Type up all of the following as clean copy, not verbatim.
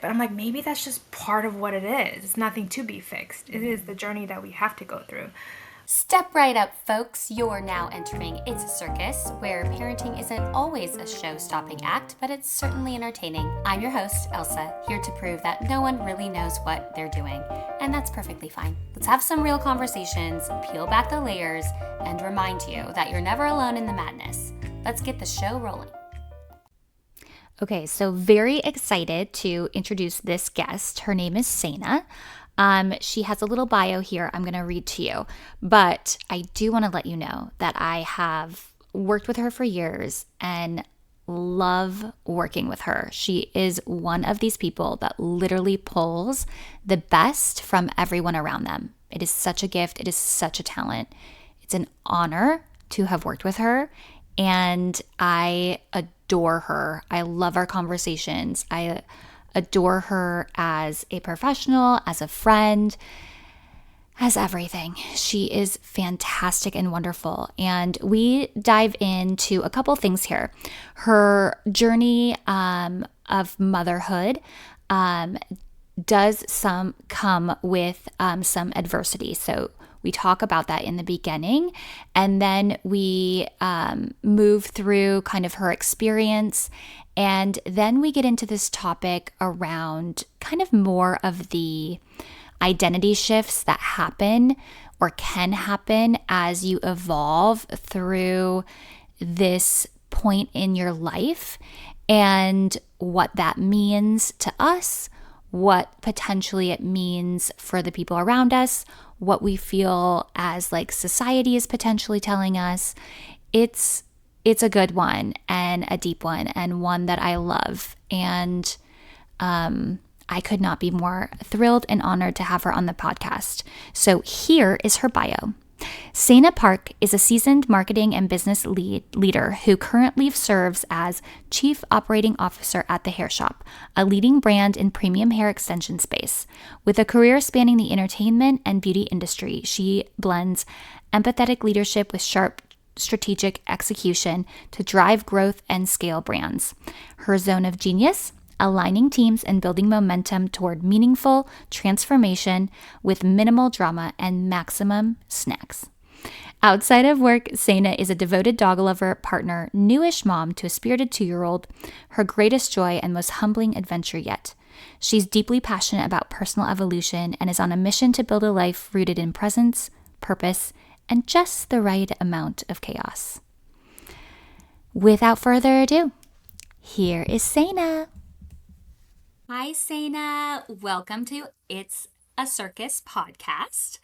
But I'm like, maybe that's just part of what it is. It's nothing to be fixed. It is the journey that we have to go through. Step right up, folks. You're now entering It's a Circus, where parenting isn't always a show stopping act, but it's certainly entertaining. I'm your host, Elsa, here to prove that no one really knows what they're doing, and that's perfectly fine. Let's have some real conversations, peel back the layers, and remind you that you're never alone in the madness. Let's get the show rolling. Okay, so very excited to introduce this guest. Her name is Saena. She has a little bio here I'm going to read to you, but I do want to let you know that I have worked with her for years and love working with her. She is one of these people that literally pulls the best from everyone around them. It is such a gift. It is such a talent. It's an honor to have worked with her, and I adore her. I love our conversations. I adore her as a professional, as a friend, as everything. She is fantastic and wonderful. And we dive into a couple things here. Her journey of motherhood does come with some adversity. So we talk about that in the beginning, and then we move through kind of her experience, and then we get into this topic around kind of more of the identity shifts that happen or can happen as you evolve through this point in your life, and what that means to us, what potentially it means for the people around us, what we feel as like society is potentially telling us. It's a good one and a deep one, and one that I love. And I could not be more thrilled and honored to have her on the podcast. So here is her bio. Saena Park is a seasoned marketing and business leader who currently serves as Chief Operating Officer at The Hair Shop, a leading brand in premium hair extension space. With a career spanning the entertainment and beauty industry, she blends empathetic leadership with sharp strategic execution to drive growth and scale brands. Her zone of genius: aligning teams and building momentum toward meaningful transformation with minimal drama and maximum snacks. Outside of work, Saena is a devoted dog lover, partner, newish mom to a spirited 2-year-old, her greatest joy and most humbling adventure yet. She's deeply passionate about personal evolution and is on a mission to build a life rooted in presence, purpose, and just the right amount of chaos. Without further ado, here is Saena. Hi, Saena. Welcome to It's a Circus podcast.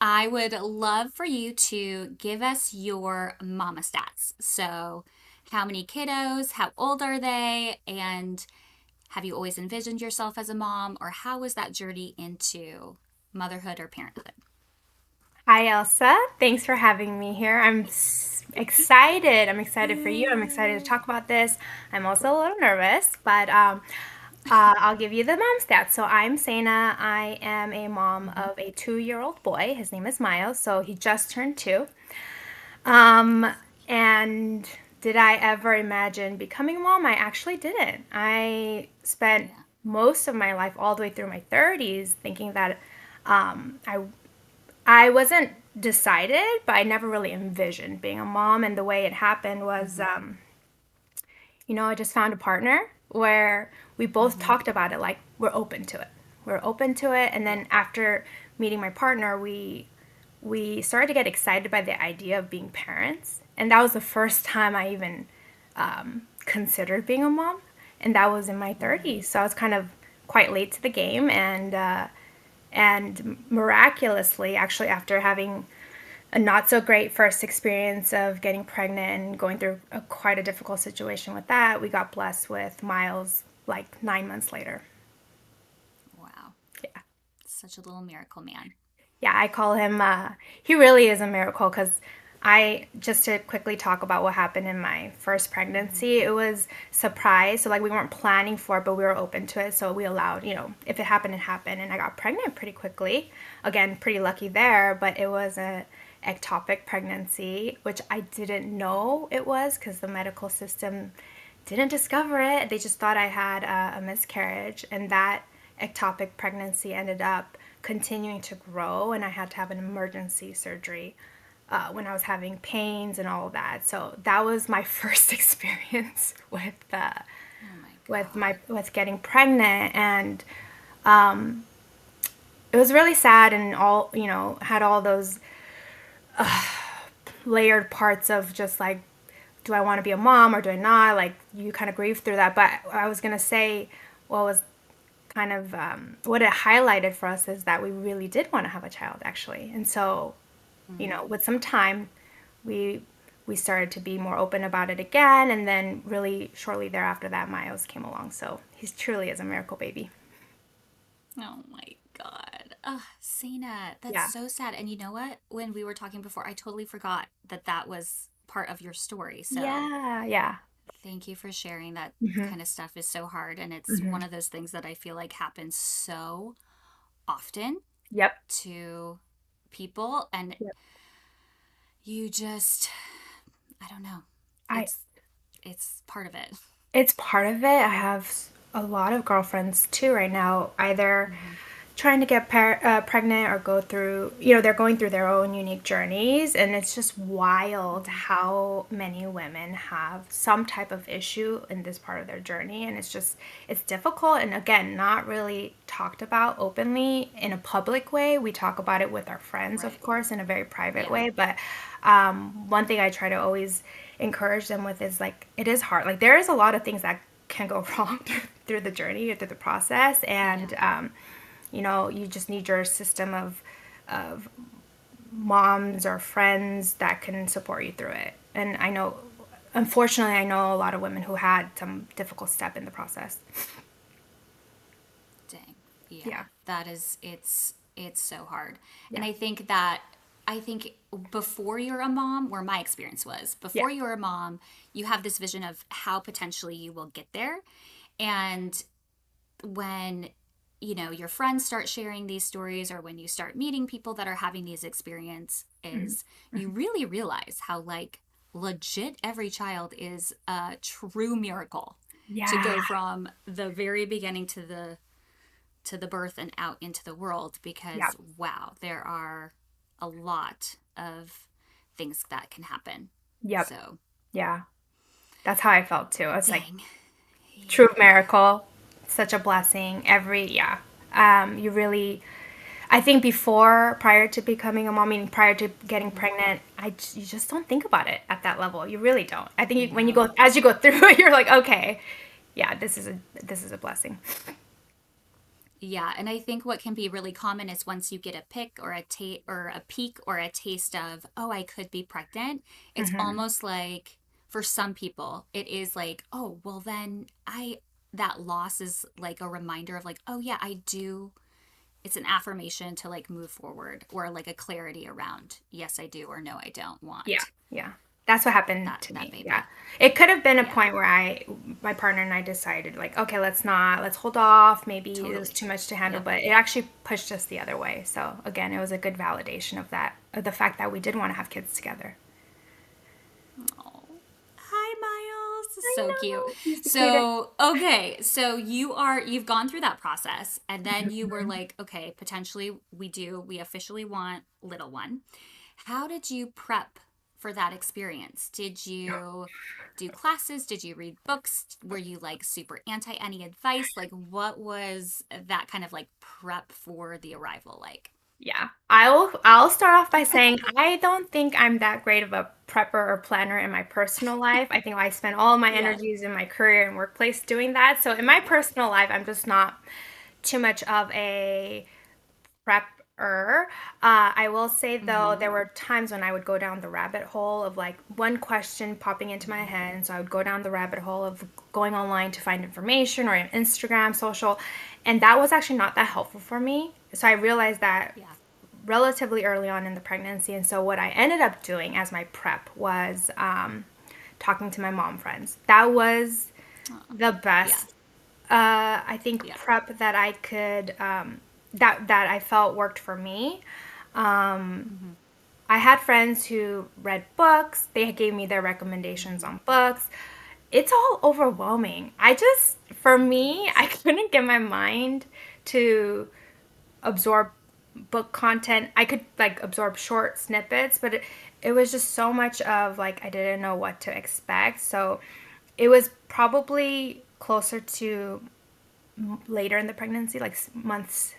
I would love for you to give us your mama stats. So, how many kiddos, how old are they, and have you always envisioned yourself as a mom, or how was that journey into motherhood or parenthood? Hi, Elsa. Thanks for having me here. I'm excited. I'm excited for you. I'm excited to talk about this. I'm also a little nervous, but I'll give you the mom stats. So I'm Saena. I am a mom of a 2-year-old boy. His name is Miles. So he just turned 2. And did I ever imagine becoming a mom? I actually didn't. I spent most of my life, all the way through my 30s, thinking that I wasn't decided, but I never really envisioned being a mom. And the way it happened was, I just found a partner where we both talked about it, like we're open to it. We're open to it. And then after meeting my partner, we started to get excited by the idea of being parents. And that was the first time I even considered being a mom. And that was in my 30s. So I was kind of quite late to the game. And miraculously, actually, after having a not so great first experience of getting pregnant and going through quite a difficult situation with that, we got blessed with Miles like 9 months later. Wow. Yeah. Such a little miracle man. Yeah, I call him, he really is a miracle, because just to quickly talk about what happened in my first pregnancy, it was surprise. So like we weren't planning for it, but we were open to it. So we allowed, if it happened, it happened. And I got pregnant pretty quickly. Again, pretty lucky there, but it was a ectopic pregnancy, which I didn't know it was, because the medical system didn't discover it. They just thought I had a miscarriage, and that ectopic pregnancy ended up continuing to grow, and I had to have an emergency surgery when I was having pains and all of that. So that was my first experience Oh my with God. getting pregnant, and it was really sad, and all had all those layered parts of just like, do I want to be a mom or do I not? Like, you kind of grieve through that. But I was gonna say, what was kind of what it highlighted for us is that we really did want to have a child, actually. And so, Mm. with some time, we we started to be more open about it again, and then really shortly thereafter that Miles came along. So he's truly is a miracle baby. Oh my God. Ugh, Saena, that's Yeah. so sad. And you know what? When we were talking before, I totally forgot that that was part of your story. So Yeah. Yeah. thank you for sharing. That Hmm. kind of stuff is so hard. And it's Hmm. one of those things that I feel like happens so often Yep. to people. And Yep. you just, I don't know. I It's part of it. It's part of it. I have a lot of girlfriends too right now, either Hmm. trying to get pregnant or go through, they're going through their own unique journeys. And it's just wild Hmm. how many women have some type of issue in this part of their journey. And it's difficult. And again, not really talked about openly in a public way. We talk about it with our friends, of Right. course, in a very private Yeah. way. But one thing I try to always encourage them with is like, it is hard. Like, there is a lot of things that can go wrong through the journey or through the process. Yeah. And, you just need your system of moms or friends that can support you through it. And I know, unfortunately, I know a lot of women who had some difficult step in the process. Dang. Yeah. Yeah. That is it's so hard. And Yeah. I think before you're a mom, where my experience was, Yeah. before you're a mom, you have this vision of how potentially you will get there. And when your friends start sharing these stories, or when you start meeting people that are having these Hmm. experiences, you Hmm. really realize how like legit every child is a true miracle, to Yeah. go from the very beginning to the birth and out into the world, Yeah. because wow, there are a lot of things that can happen. Yep. So, Yeah. That's how I felt too. It's like dang. true Yeah. miracle, such a blessing. Yeah. You really, I think prior to becoming a mom, meaning prior to getting Mhm. pregnant, you just don't think about it at that level. You really don't. I think when No. as you go through it, you're like, okay, yeah, this is a blessing. Yeah, and I think what can be really common is once you get a pick or a peek or a taste of, oh, I could be pregnant, it's Hmm. almost like for some people, it is like, oh, well then that loss is like a reminder of like, oh yeah, I do. It's an affirmation to like move forward, or like a clarity around, yes, I do, or no, I don't Yeah, want yeah. That's what happened to that me. Yeah. baby. It could have been a Yeah, point where my partner and I decided like, okay, let's hold off. Maybe it was totally. too much to handle, Yep. but it actually pushed us the other way. So again, it was a good validation of of the fact that we did want to have kids together. Oh. Hi, Miles. I So cute. know. He's the cutest. So, okay. So you've gone through that process, and then you were like, okay, potentially we officially want little one. How did you prep for that experience? Did you do classes? Did you read books? Were you like super anti any advice? Like, what was that kind of like prep for the arrival like? Yeah. I'll start off by saying I don't think I'm that great of a prepper or planner in my personal life. I think I spend all my Yeah. energies in my career and workplace doing that. So in my personal life, I'm just not too much of a prepper. I will say though, Mm-hmm. there were times when I would go down the rabbit hole of like one question popping into my head. And so I would go down the rabbit hole of going online to find information or Instagram, social. And that was actually not that helpful for me. So I realized that Yeah. relatively early on in the pregnancy. And so what I ended up doing as my prep was talking to my mom friends. That was Aw. the Yeah. best, I think, Yeah. prep that I could that I felt worked for me. Mm-hmm. I had friends who read books. They gave me their recommendations Mm-hmm. on books. it's all overwhelming. For me, I couldn't get my mind to absorb book content. I could like absorb short snippets, but it was just so much of like I didn't know what to expect. So it was probably closer to later in the pregnancy, like months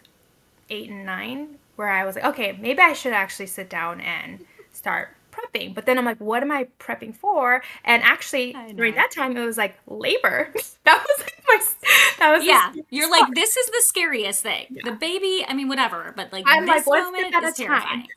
8 and 9, where I was like, okay, maybe I should actually sit down and start prepping. But then I'm like, what am I prepping for? And actually, I during know. that time, it was like labor. That was like that was the Yeah, you're scariest like, part. this is the scariest thing. The Yeah. baby, I mean, whatever, but like I'm like this one step moment at a is time. terrifying.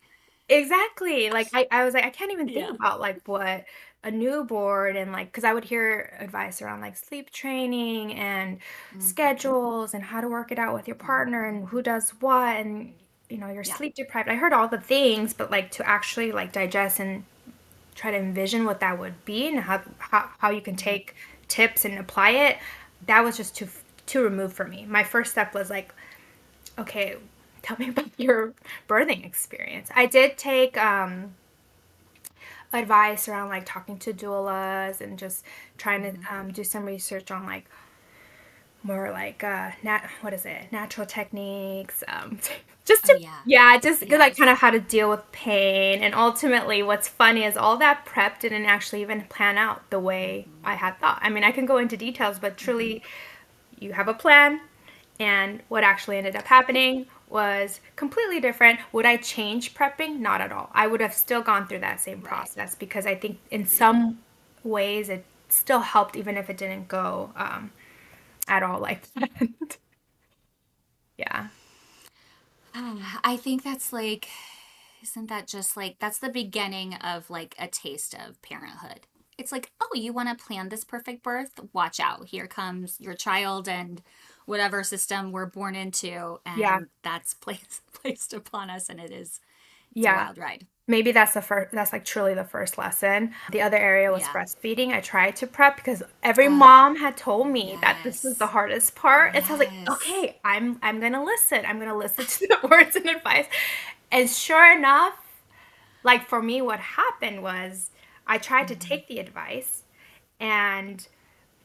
Exactly. Like I was like, I can't even think Yeah. about like what a newborn and like, because I would hear advice around like sleep training and Hmm. schedules and how to work it out with your partner and who does what and you're Yeah. sleep deprived. I heard all the things, but like to actually like digest and try to envision what that would be and how you can take tips and apply it, that was just too removed for me. My first step was like, okay, tell me about your birthing experience. I did take advice around like talking to doulas and just trying Hmm. to do some research on like more like what is it, natural techniques, just Oh, to yeah. yeah, just like kind Yes. of how to deal with pain. And ultimately what's funny is all that prep didn't actually even plan out the way Hmm. I had thought. I mean, I can go into details, but Hmm. truly you have a plan, and what actually ended up happening was completely different. Would I change prepping? Not at all. I would have still gone through that same Right. process because I think in Yeah. some ways it still helped, even if it didn't go at all like that. Yeah. I think that's like, isn't that just like, that's the beginning of like a taste of parenthood. It's like, oh, you want to plan this perfect birth? Watch out. Here comes your child and whatever system we're born into, Yeah. and that's placed upon us, and it's a Yeah. wild ride. Maybe that's like truly the first lesson. The other area was Yeah. breastfeeding. I tried to prep because every Oh, mom had told me that this was the yes. hardest part. And so I was like, Yes. okay, I'm gonna listen. I'm gonna listen to the words and advice. And sure enough, like for me, what happened was I tried to Hmm. take the advice, and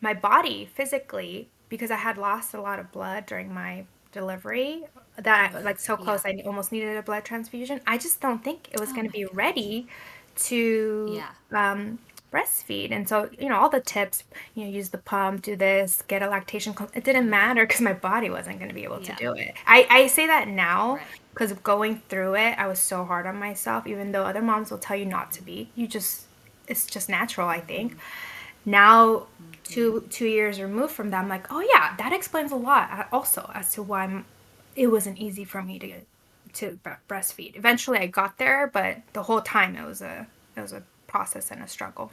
my body physically, because I had lost a lot of blood during my delivery, that Oh, like so yeah. close I almost needed a blood transfusion. I just don't think it was Oh going to my be gosh. ready to Yeah. breastfeed. And so, all the tips, use the pump, do this, get a it didn't matter because my body wasn't going to be able to Yeah. do it. I say that now Right. because going through it, I was so hard on myself, even though other moms will tell you not to be. It's just natural, I think. Hmm. Now, Hmm. two years removed from that, I'm like, oh yeah, that explains a lot also as to why it wasn't easy for me to breastfeed. Eventually, I got there, but the whole time it was a process and a struggle.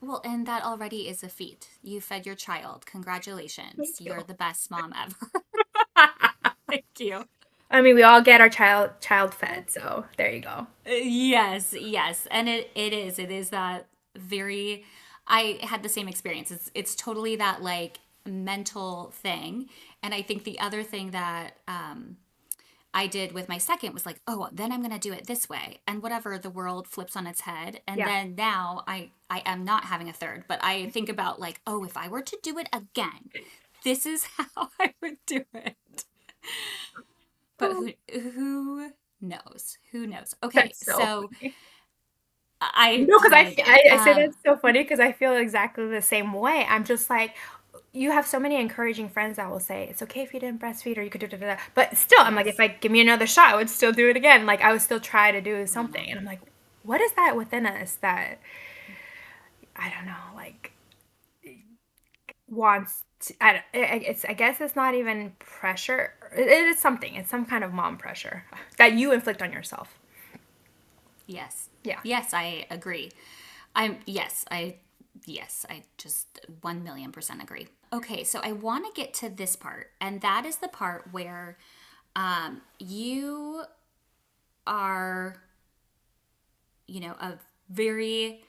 Well, and that already is a feat. You fed your child. Congratulations. Thank You're you. the best mom ever. Thank you. I mean, we all get our child fed, so there you go. Yes, yes. And it is that very, I had the same experience. It's totally that like mental thing. And I think the other thing that I did with my second was like, oh, then I'm going to do it this way. And whatever, the world flips on its head. And Yeah. then now I am not having a third, but I think about like, oh, if I were to do it again, this is how I would do it. But who knows? Who knows? Okay, That's so so funny. I No, because yeah, yeah. I say that's so funny because I feel exactly the same way. I'm just like, you have so many encouraging friends that will say it's okay if you didn't breastfeed or you could do da, da, da. But still, I'm like, if Yes. I give me another shot, I would still do it again. Like I would still try to do I know. something, and I'm like, what is that within us that I don't know, like wants to, I guess it's not even pressure. It is something. It's some kind of mom pressure that you inflict on yourself. Yes. Yeah. Yes, I agree. I just 1,000,000% agree. Okay, so I want to get to this part, and that is the part where you are, a very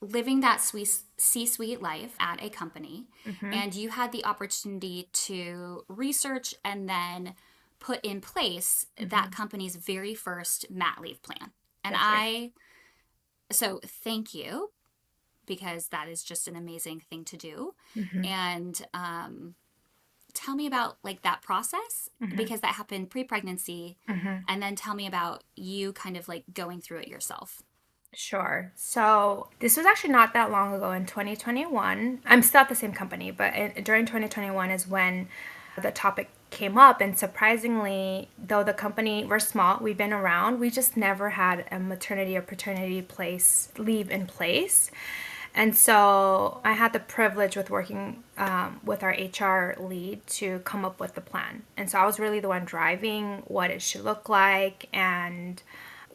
living that sweet C-suite life at a company, Hmm. and you had the opportunity to research and then put in place that Hmm. company's very first mat leave plan. And That's right. so thank you, because that is just an amazing thing to do. Hmm. And tell me about like that process, Hmm. because that happened pre-pregnancy, Hmm. and then tell me about you kind of like going through it yourself. Sure. So this was actually not that long ago in 2021. I'm still at the same company, but during 2021 is when the topic came up. And surprisingly, though the company, we're small, we've been around, we just never had a maternity or paternity place leave in place. And so I had the privilege with working with our HR lead to come up with the plan. And so I was really the one driving what it should look like and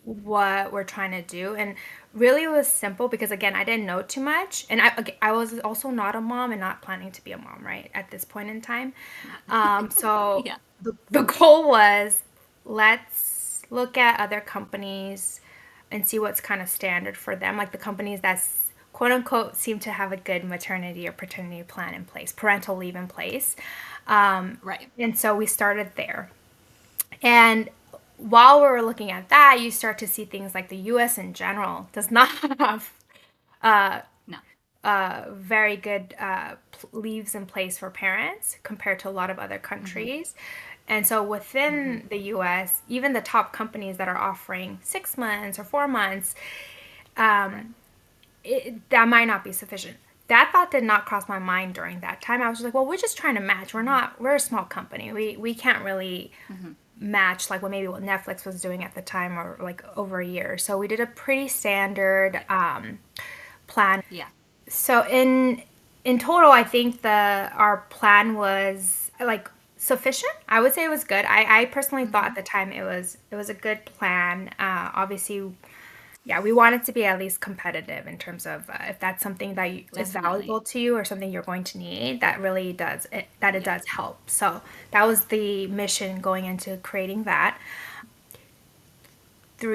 what we're trying to do. And really it was simple because again, I didn't know too much. And I was also not a mom and not planning to be a mom, right, at this point in time. So Yeah. the goal was, let's look at other companies and see what's kind of standard for them, like the companies that's quote unquote seem to have a good maternity or paternity plan in place, parental leave in place. Right. And so we started there. And while we were looking at that, you start to see things like the US in general does not have No. very good leaves in place for parents compared to a lot of other Mm-hmm. countries. And so Mm-hmm. within the US, even the top companies that are offering 6 months or 4 months, Right. that might not be sufficient. That thought did not cross my mind during that time. I was just like, well, we're just trying to match. Mm-hmm. We're a small company. We can't really Mm-hmm. match like what Netflix was doing at the time or like over a year. So we did a pretty standard Right. plan. Yeah. So in total, I think the our plan was like sufficient. I would say it was good. I personally thought Mm-hmm. at the time it was a good plan. Obviously, yeah, we want it to be at least competitive in terms of if that's something that is Definitely. valuable to you or something you're going to need. That really it Yeah. does help. So that was the mission going into creating that. 2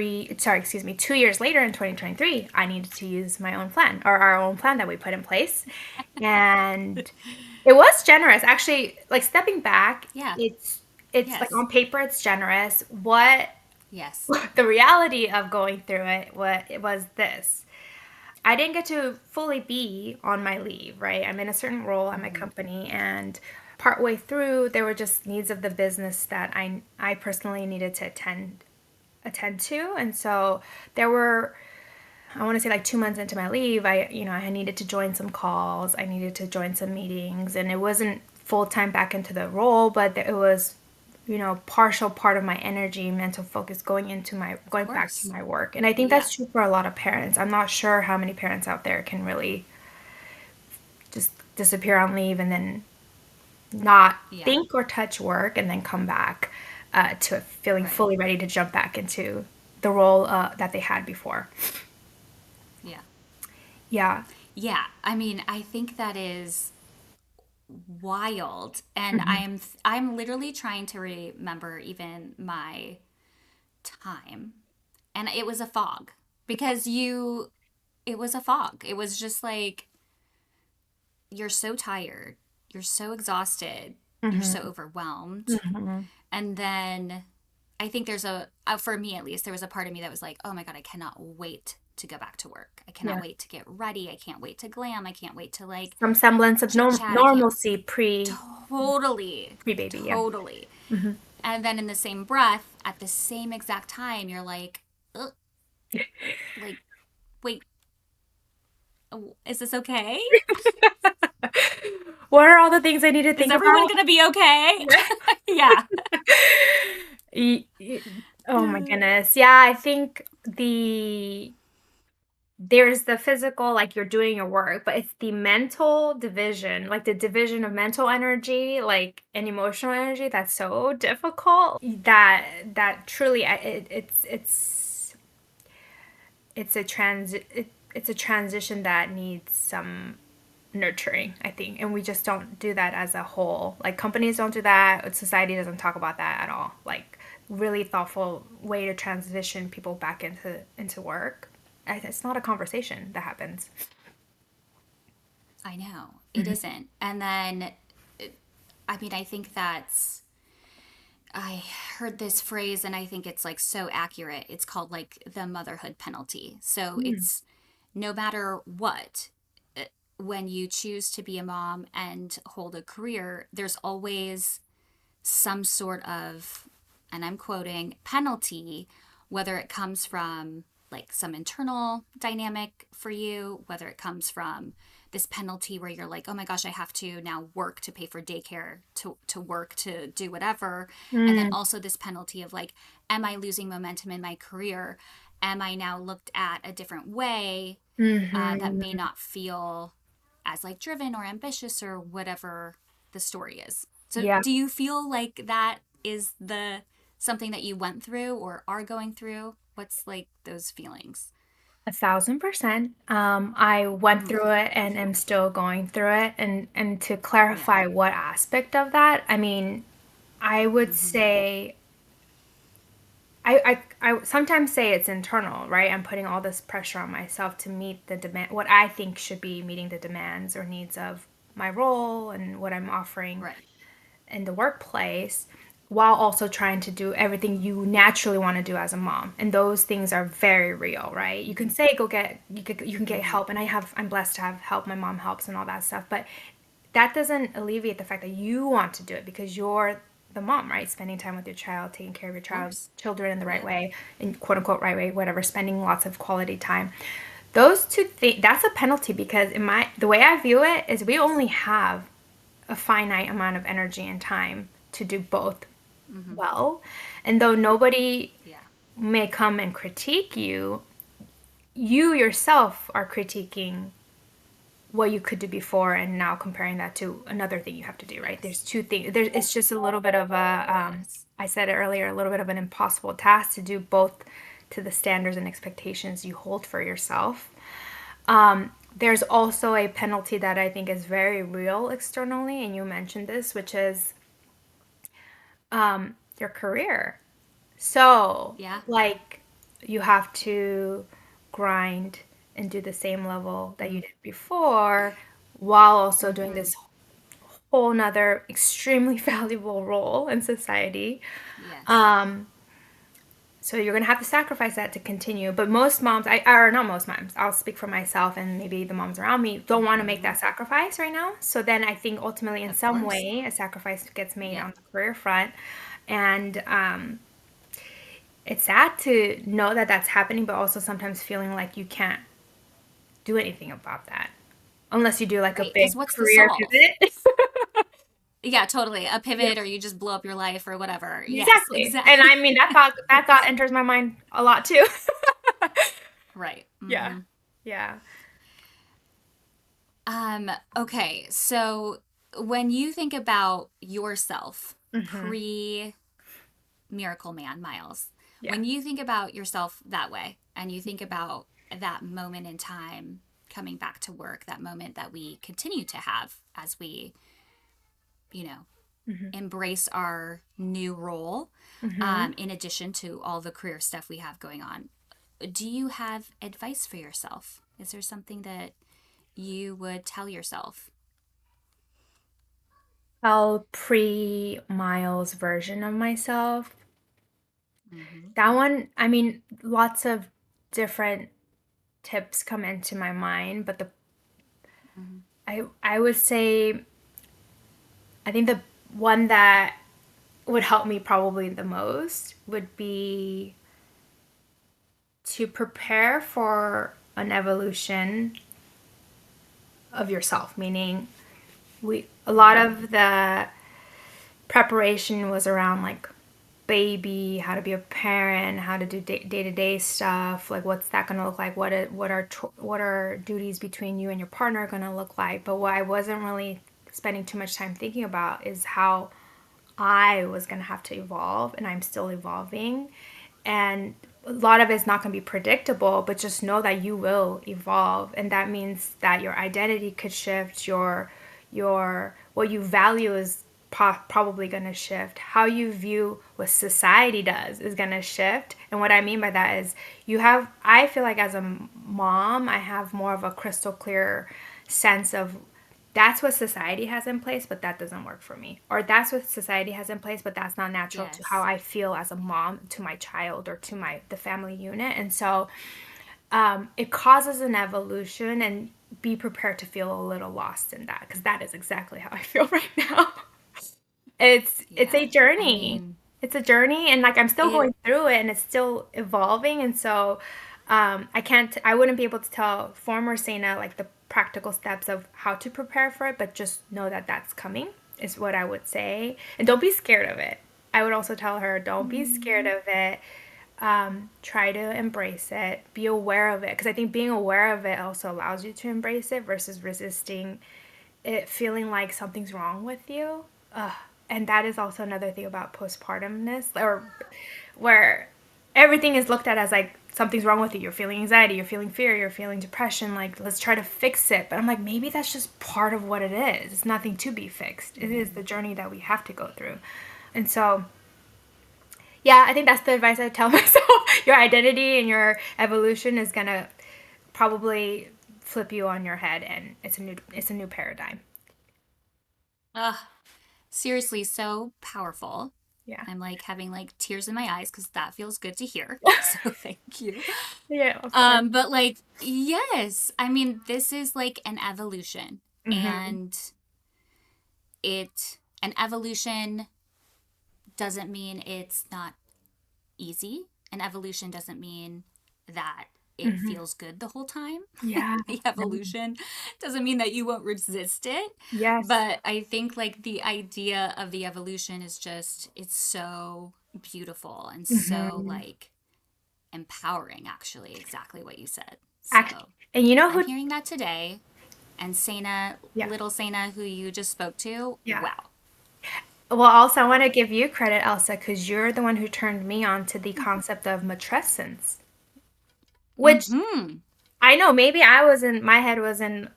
years later in 2023, I needed to use my own plan or our own plan that we put in place. And it was generous. Actually, like stepping back, Yeah. it's like Yes. on paper it's generous. What Yes. the reality of going through it was this. I didn't get to fully be on my leave, right? I'm in a certain role at my Mm-hmm. company and partway through there were just needs of the business that I personally needed to attend to. And so there were, I want to say like 2 months into my leave, I needed to join some calls, I needed to join some meetings, and it wasn't full time back into the role, but it was, partial part of my energy, mental focus Of going back to course. my work. And I think Yeah. that's true for a lot of parents. I'm not sure how many parents out there can really just disappear on leave and then not Yeah. think or touch work and then come back to feeling Right. fully ready to jump back into the role that they had before. Yeah. Yeah. Yeah. I mean, I think that is wild. And Mhm. I'm literally trying to remember even my time. And it was a fog, because you it was a fog. It was just like you're so tired, you're so exhausted, you're so Mhm. overwhelmed. Mhm. And then I think there's for me at least, there was a part of me that was like, oh my God, I cannot wait to go back to work. I cannot Yeah. wait to get ready. I can't wait to glam. I can't wait to like Some semblance of chit chat. I can't. normalcy Totally. pre-baby. Yeah. Totally. Mhm. And then in the same breath, at the same exact time, you're like, ugh, like, wait, is this okay? What are all the things I need to Is think everyone about? going to be okay? Yeah. Y- y- Oh my goodness. Yeah, I think there's the physical, like you're doing your work, but it's the mental division, like the division of mental energy, like and emotional energy that's so difficult that truly it's it's a transition that needs some nurturing, I think. And we just don't do that as a whole. Like companies don't do that, society doesn't talk about that at all. Like really thoughtful way to transition people back into work. It's not a conversation that happens. I know. It Mhm. isn't. And then, I mean, I think I heard this phrase and I think it's like so accurate. It's called like the motherhood penalty. So Mm. it's no matter what, when you choose to be a mom and hold a career, there's always some sort of, and I'm quoting, penalty, whether it comes from like some internal dynamic for you, whether it comes from this penalty where you're like, oh my gosh, I have to now work to pay for daycare, to work to do whatever. And then Mm, also this penalty of like, am I losing momentum in my career? Am I now looked at a different way that may mm-hmm. not feel as like driven or ambitious or whatever the story is? So Yeah, do you feel like that is the something that you went through or are going through? What's like those feelings? 1,000%. I went Mm-hmm. through it and am still going through it. And to Yeah. clarify what aspect of that, I mean, I would Mm-hmm. say I sometimes say it's internal, right? I'm putting all this pressure on myself to meet the demand, what I think should be meeting the demands or needs of my role and what I'm offering Right. in the workplace, while also trying to do everything you naturally want to do as a mom. And those things are very real, right? You can Mm-hmm. say you can get Mm-hmm. help, and I'm blessed to have help. My mom helps and all that stuff, but that doesn't alleviate the fact that you want to do it because you're the mom, right? Spending time with your child, taking care of your Of child, course. children in the right Yeah. way, in quote unquote right way, whatever, spending lots of quality time. Those two things, that's a penalty because the way I view it is we only have a finite amount of energy and time to do both Mm-hmm. well. And though nobody Yeah. may come and critique you, you yourself are critiquing what you could do before and now comparing that to another thing you have to do, right? There's Yes. two things. It's just a little bit of Yes. I said it earlier, a little bit of an impossible task to do both to the standards and expectations you hold for yourself. There's also a penalty that I think is very real externally, and you mentioned this, which is your career. So, Yeah. like, you have to grind and do the same level that you did before while also doing Mm-hmm. this whole nother extremely valuable role in society. Yes. Um, so you're gonna have to sacrifice that to continue. But most moms, or not most moms, I'll speak for myself and maybe the moms around me, don't want to make Mm-hmm. that sacrifice right now. So then I think ultimately, in Of some course. way, a sacrifice gets made Yeah. on the career front. And it's sad to know that that's happening, but also sometimes feeling like you can't do anything about that unless you do like a Right. Because big what's the career solve? pivot. Yeah, totally. A Yeah, pivot or you just blow up your life or whatever. Yes, exactly. And exactly. I mean that thought enters my mind a lot too. Right. Yeah. Mm-hmm. Yeah. Okay, so when you think about yourself Hmm. pre Miracle Man, Miles, Yeah. when you think about yourself that way and you think about that moment in time coming back to work, that moment that we continue to have as we, you know, Hmm. embrace our new role, Hmm. in addition to all the career stuff we have going on, do you have advice for yourself? Is there something that you would tell yourself? Tell pre-Miles version of myself. Mm-hmm. That one, I mean, lots of different tips come into my mind, but the Mm-hmm. I would say I think the one that would help me probably the most would be to prepare for an evolution of yourself, meaning we a lot Mm-hmm. of the preparation was around like baby, how to be a parent, how to do day-to-day stuff, like what's that going to look like, what are duties between you and your partner going to look like. But what I wasn't really spending too much time thinking about is how I was going to have to evolve, and I'm still evolving. And a lot of it's not going to be predictable, but just know that you will evolve. And that means that your identity could shift, your what you value is probably going to shift. How you view what society does is going to shift. And what I mean by that is I feel like as a mom, I have more of a crystal clear sense of that's what society has in place, but that doesn't work for me. Or that's what society has in place, but that's not natural to how Yes. I feel as a mom to my child or to the family unit. And so it causes an evolution, and be prepared to feel a little lost in that, because that is exactly how I feel right now. It's a Yeah. I journey. mean, It's a journey, and like I'm still it going through it, and it's still evolving. And so, I wouldn't be able to tell former Sana like the practical steps of how to prepare for it, but just know that that's coming is what I would say. And don't be scared of it. I would also tell her, don't be scared mm, of it. Try to embrace it. Be aware of it, because I think being aware of it also allows you to embrace it versus resisting it, feeling like something's wrong with you. Ugh. And that is also another thing about postpartumness, or where everything is looked at as like something's wrong with you. You're feeling anxiety, you're feeling fear, you're feeling depression. Like, let's try to fix it. But I'm like, maybe that's just part of what it is. It's nothing to be fixed. It is the journey that we have to go through. And so, yeah, I think that's the advice I tell myself. Your identity and your evolution is gonna probably flip you on your head, and it's a new paradigm. uh, seriously, so powerful. Yeah. I'm like having like tears in my eyes because that feels good to hear. So thank you. Yeah, of course. But like, yes, I mean, this is like an evolution, Hmm. and an evolution doesn't mean it's not easy. An evolution doesn't mean that it Hmm. feels good the whole time. Yeah. The evolution doesn't mean that you won't resist it. Yes. But I think like the idea of the evolution is just, it's so beautiful and so Hmm. like empowering, actually, exactly what you said. Act. So And you know I'm who? hearing that today. And Saina, Yeah. little Saina, who you just spoke to, Yeah. wow. Well, also, I want to give you credit, Elsa, because you're the one who turned me on to the concept of matrescence, which Mm-hmm. I know maybe I was in my head was in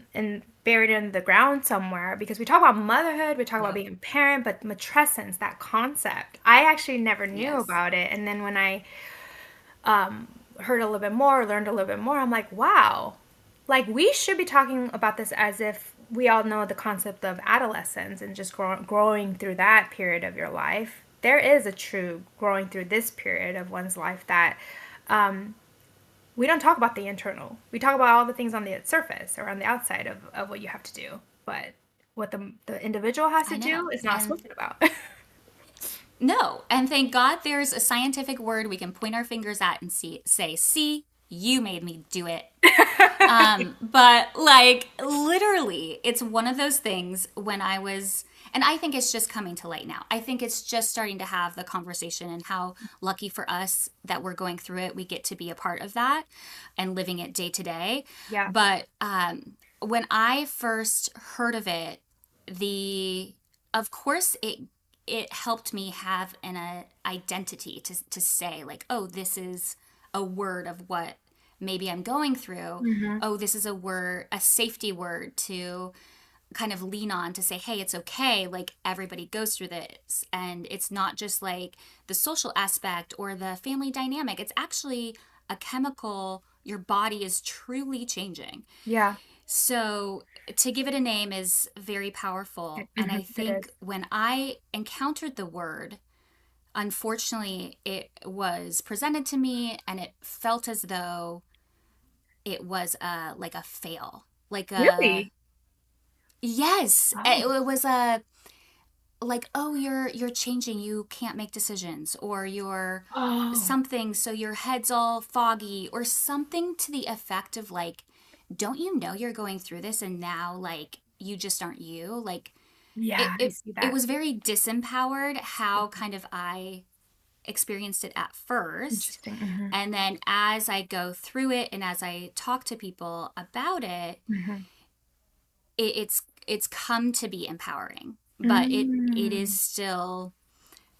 buried in the ground somewhere, because we talk about motherhood, we talk about Yep. being a parent, but matrescence, that concept, I actually never knew Yes. about it. And then when I heard a little bit more, learned a little bit more, I'm like, wow, like we should be talking about this as if we all know the concept of adolescence and just growing through that period of your life. There is a true growing through this period of one's life that we don't talk about the internal. We talk about all the things on the surface or on the outside of what you have to do. But what the individual has to I do know. is not And spoken about. no, and thank God there's a scientific word we can point our fingers at and see, you made me do it. But like literally, it's one of those things when I was, and I think it's just coming to light now. I think it's just starting to have the conversation, and how lucky for us that we're going through it. We get to be a part of that and living it day to day. Yeah. But when I first heard of it, the of course it helped me have an identity to say like, oh, this is a word of what maybe I'm going through. Hmm. Oh, this is a word, a safety word to kind of lean on to say, hey, it's okay. Like everybody goes through this. And it's not just like the social aspect or the family dynamic, it's actually a chemical. Your body is truly changing. Yeah. So to give it a name is very powerful. And I Hmm. It think is. when I encountered the word, unfortunately, it was presented to me and it felt as though it was like a fail. Like a Really? yes, Oh. it was a like, oh, you're changing, you can't make decisions, or you're Oh. something, so your head's all foggy, or something to the effect of like, don't you know you're going through this and now like you just aren't you? Like Yeah, I see it that. was very disempowered how kind of I experienced it at first. Interesting. Hmm. And then as I go through it and as I talk to people about it, Hmm. it's come to be empowering. But it is Mm. still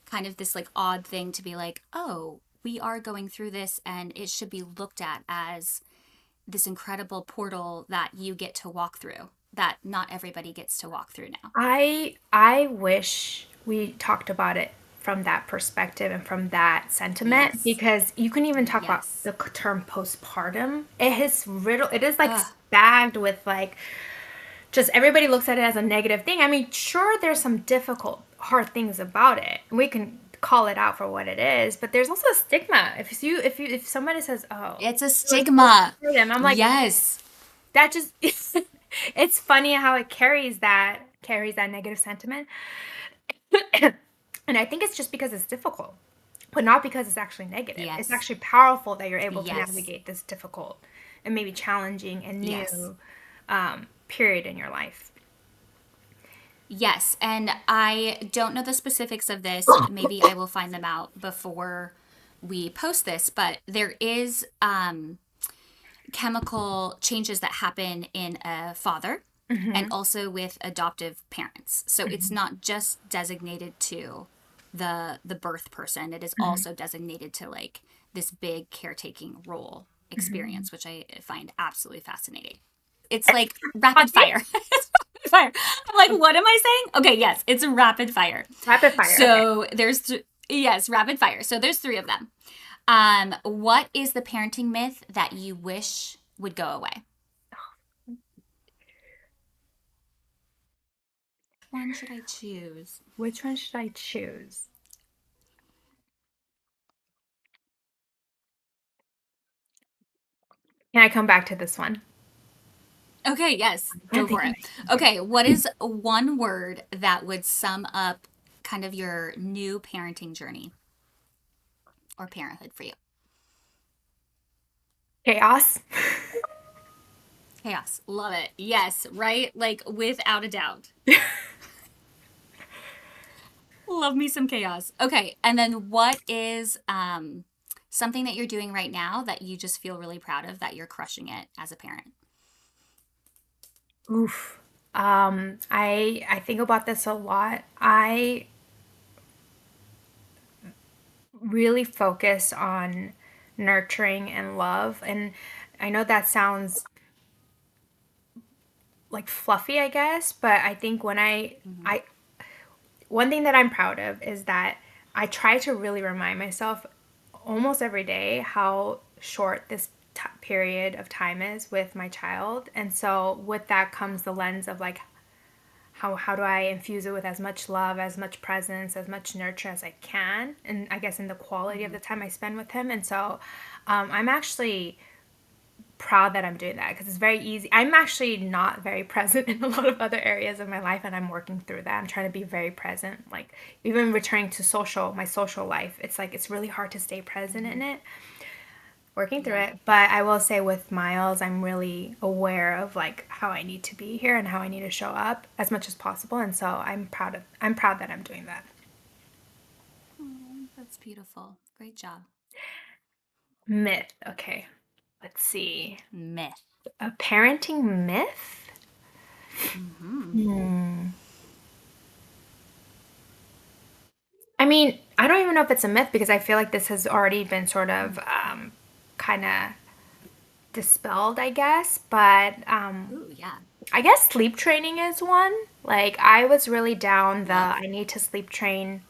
kind of this like odd thing to be like, oh, we are going through this and it should be looked at as this incredible portal that you get to walk through that not everybody gets to walk through now. I wish we talked about it from that perspective and from that sentiment, Yes. because you can even talk about Yes. the term postpartum. It is like Ugh. bagged with like, just everybody looks at it as a negative thing. I mean, sure, there's some difficult, hard things about it. We can call it out for what it is, but there's also a stigma. If somebody says, "Oh, It's a it was stigma. postpartum," I'm like, Yes. that just it's funny how it carries that negative sentiment. And I think it's just because it's difficult, but not because it's actually negative. It's Yes. actually powerful that you're able to Yes. navigate this difficult and maybe challenging and Yes. new period in your life. Yes. And I don't know the specifics of this. Maybe I will find them out before we post this, but there is chemical changes that happen in a father and Hmm. also with adoptive parents. So it's Hmm. not just designated to the birth person. It is Hmm. also designated to like this big caretaking role Hmm. experience, which I find absolutely fascinating. It's like rapid fire. It's rapid fire. I'm like, what am I saying? Okay, yes, it's rapid fire. Rapid fire. Okay. So yes, rapid fire. So there's three of them. What is the parenting myth that you wish would go away? Which one should I choose? Which one should I choose? Can I come back to this one? Okay, yes, I go can't for think of it. it. Okay. Okay, what is one word that would sum up kind of your new parenting journey or parenthood for you? Chaos. Chaos. Love it. Yes, right? Like without a doubt. Love me some chaos. Okay, and then what is something that you're doing right now that you just feel really proud of that you're crushing it as a parent? Oof. I think about this a lot. I really focus on nurturing and love, and I know that sounds like fluffy, I guess, but I think when Mm-hmm. I one thing that I'm proud of is that I try to really remind myself almost every day how short this period of time is with my child. And so with that comes the lens of like how do I infuse it with as much love, as much presence, as much nurture as I can, and I guess in the quality of Mm-hmm. the time I spend with him. And so I'm actually proud that I'm doing that because it's very easy. I'm actually not very present in a lot of other areas of my life, and I'm working through that. I'm trying to be very present. Like even returning to my social life, it's like it's really hard to stay present Mm-hmm. in it. Working through Yeah. it, but I will say with Miles, I'm really aware of like how I need to be here and how I need to show up as much as possible, and so I'm proud that I'm doing that. Oh, that's beautiful. Great job. Myth. Okay, let's see. Myth. A parenting myth. Mm-hmm. Hmm. I mean, I don't even know if it's a myth because I feel like this has already been sort of kind of dispelled, I guess. But Ooh, yeah. I guess sleep training is one. Like, I was really down the Love. I need to sleep train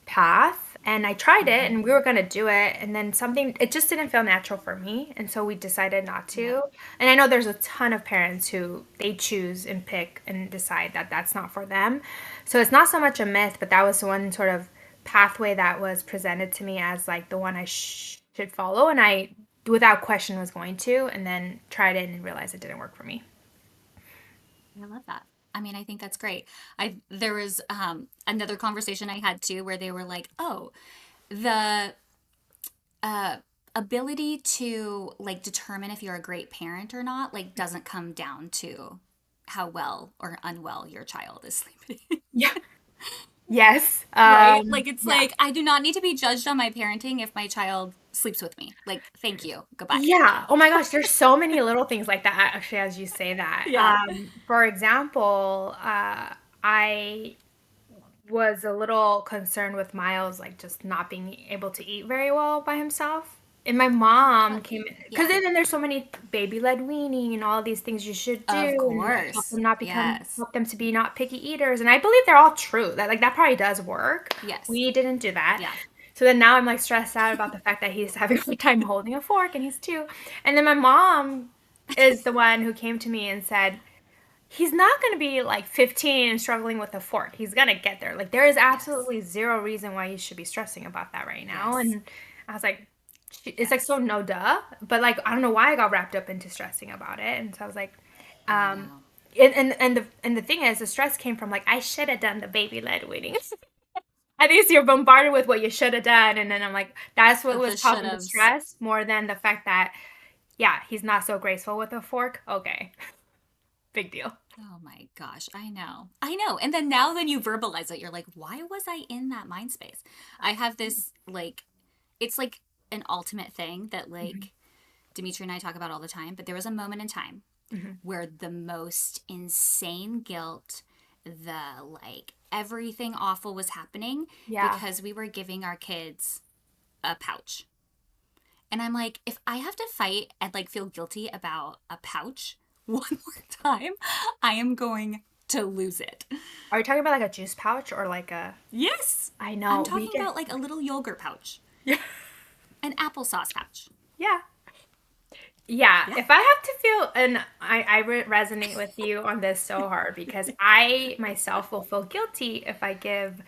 path, and I tried it Mm-hmm. and we were going to do it. And then it just didn't feel natural for me. And so we decided not Yep. to. And I know there's a ton of parents who they choose and pick and decide that that's not for them. So it's not so much a myth, but that was one sort of pathway that was presented to me as like the one I should follow. And I, without question, was going to, and then tried it and realized it didn't work for me. I love that. I mean, I think that's great. I there was another conversation I had too where they were like, "Oh, the uh ability to like determine if you're a great parent or not like doesn't come down to how well or unwell your child is sleeping." Yeah. Yes. Right? Like it's Yeah. like I do not need to be judged on my parenting if my child sleeps with me. Like, thank you. Goodbye. Yeah. Oh my gosh, there's so many little things like that actually as you say that. Yeah. For example, I was a little concerned with Miles like just not being able to eat very well by himself. And my mom came because Yeah. then there's so many baby-led weaning and all these things you should do Of and course. Yes. help them to be not picky eaters. And I believe they're all true. That like that probably does work. Yes. We didn't do that. Yeah. So then now I'm like stressed out about the fact that he's having a hard time holding a fork and he's two. And then my mom is the one who came to me and said, he's not going to be like 15 and struggling with a fork. He's going to get there. Like there is Yes. absolutely zero reason why you should be stressing about that right now. Yes. And I was like, it's like so Yes. no duh. But like I don't know why I got wrapped up into stressing about it. And so I was like, I Um, know. and the thing is, the stress came from like I should have done the baby led weaning. At least you're bombarded with what you should have done, and then I'm like, that's what was The should causing the haves. stress more than the fact that yeah, he's not so graceful with a fork. Okay, big deal. Oh my gosh, I know. I know. And then now then you verbalize it, you're like, why was I in that mind space? I have this like it's like an ultimate thing that Mhm. like Dimitri and I talk about all the time, but there was a moment in time Mhm. where the most insane guilt, the like everything awful was happening Yeah. because we were giving our kids a pouch. And I'm like, if I have to fight and like feel guilty about a pouch one more time, I am going to lose it. Are you talking about like a juice pouch or like a? Yes. I I'm know we talking get. about like a little yogurt pouch, Yeah. an applesauce pouch. Yeah. Yeah, Yeah. if I have to feel, and resonate with you on this so hard because I myself will feel guilty if I give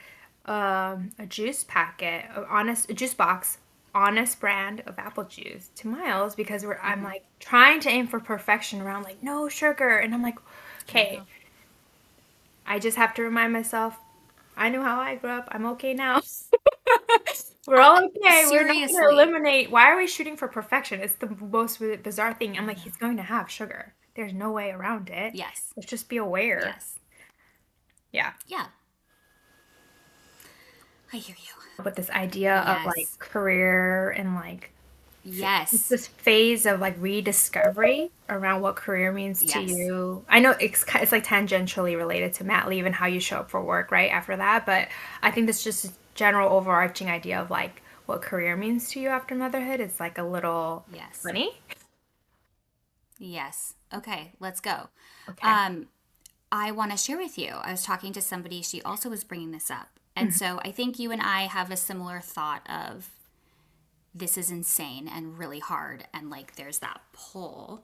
a juice packet, a juice box, honest brand of apple juice to Miles because I'm Mm-hmm. like trying to aim for perfection around like no sugar, and I'm like, I okay, know. I just have to remind myself, I know how I grew up. I'm okay now. We're I, all okay. We're not going to seriously. eliminate. Why are we shooting for perfection? It's the most bizarre thing. I'm I like, know. he's going to have sugar. There's no way around it. Yes. Let's just be aware. Yes. Yeah. Yeah. I hear you. But this idea of like Yes. career and like it's Yes. this phase of like rediscovery around what career means to Yes. you. I know it's like tangentially related to mat leave and how you show up for work right after that, but I think that's just a general overarching idea of like what career means to you after motherhood. It's like a little Yes. funny. Yes. Okay, let's go. Okay. Um, I want to share with you. I was talking to somebody, she also was bringing this up. And so I think you and I have a similar thought of this is insane and really hard. And like there's that pull.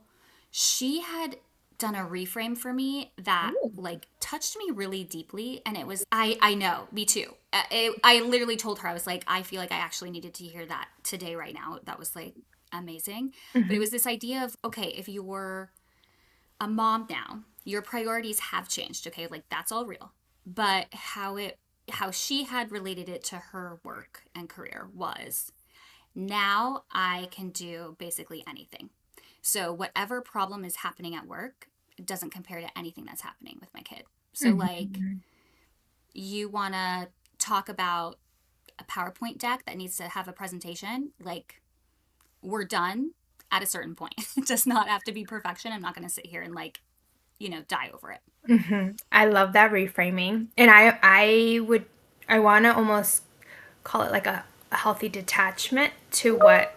She had done a reframe for me that Ooh. like touched me really deeply. And it was, I know, me too. I literally told her, I was like, I feel like I actually needed to hear that today, right now. That was like amazing. But it Mhm. was this idea of, okay, if you're a mom now, your priorities have changed. Okay, like that's all real. But how she had related it to her work and career was now I can do basically anything. So whatever problem is happening at work doesn't compare to anything that's happening with my kid. So like Mhm. you want to talk about a PowerPoint deck that needs to have a presentation, like we're done at a certain point. It does not have to be perfection. I'm not going to sit here and like die over it. I love that reframing. And I want to almost call it like a healthy detachment to what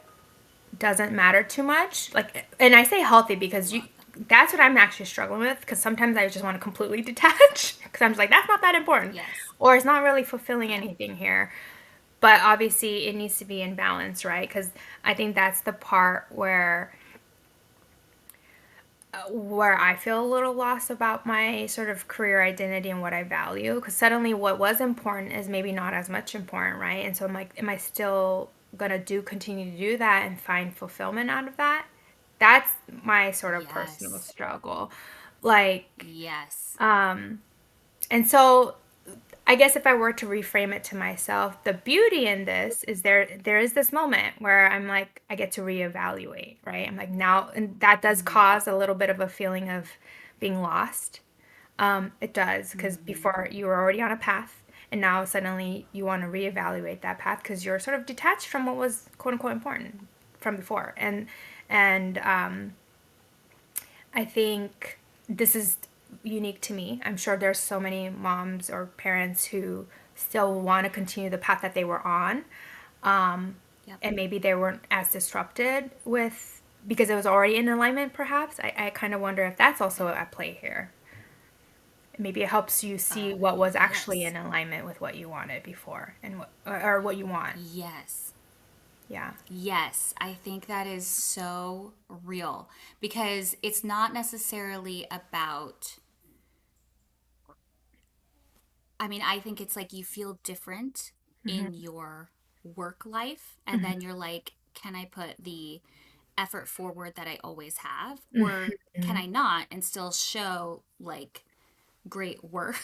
doesn't matter too much. Like, and I say healthy because you Love that. that's what I'm actually struggling with because sometimes I just want to completely detach because I'm just like that's not that important Yes. or it's not really fulfilling Yeah. anything here. But obviously it needs to be in balance, right? Because I think that's the part where I feel a little lost about my sort of career identity and what I value. Because suddenly what was important is maybe not as much important, right? And so I'm like, am I still gonna continue to do that and find fulfillment out of that? That's my sort of personal Yes. struggle. Like, Yes. and so I guess if I were to reframe it to myself, the beauty in this is there is this moment where I'm like I get to reevaluate, right? I'm like now and that does Mm-hmm. cause a little bit of a feeling of being lost. It does because Mm-hmm. before you were already on a path and now suddenly you want to reevaluate that path because you're sort of detached from what was quote unquote important from before. And I think this is unique to me. I'm sure there's so many moms or parents who still want to continue the path that they were on. Um, Yep. and maybe they weren't as disrupted with because it was already in alignment, perhaps. I kind of wonder if that's also Yep. at play here. Maybe it helps you see what was actually Yes. in alignment with what you wanted before and or what you want. Yes. Yeah. Yes. I think that is so real because it's not necessarily about, I mean, I think it's like you feel different in Hmm. your work life, and Hmm. then you're like, can I put the effort forward that I always have? Or can Mhm. I not and still show like great work?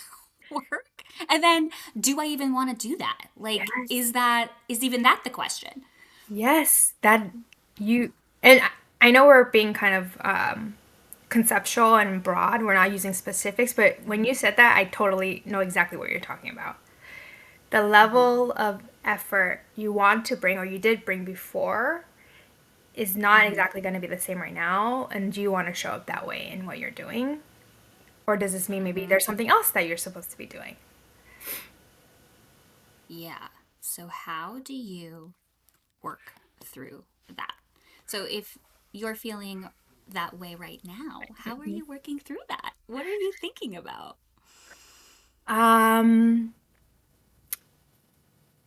Work? And then do I even want to do that? Like, Yes. is even that the question? Yes, that you and I know we're being kind of conceptual and broad. We're not using specifics, but when you said that, I totally know exactly what you're talking about. The Mm-hmm. level of effort you want to bring or you did bring before is not Mm-hmm. exactly going to be the same right now. And do you want to show up that way in what you're doing? Or does this mean maybe Mm-hmm. there's something else that you're supposed to be doing? Yeah. So how do you work through that? So if you're feeling that way right now, how are Mhm. you working through that? What are you thinking about? Um,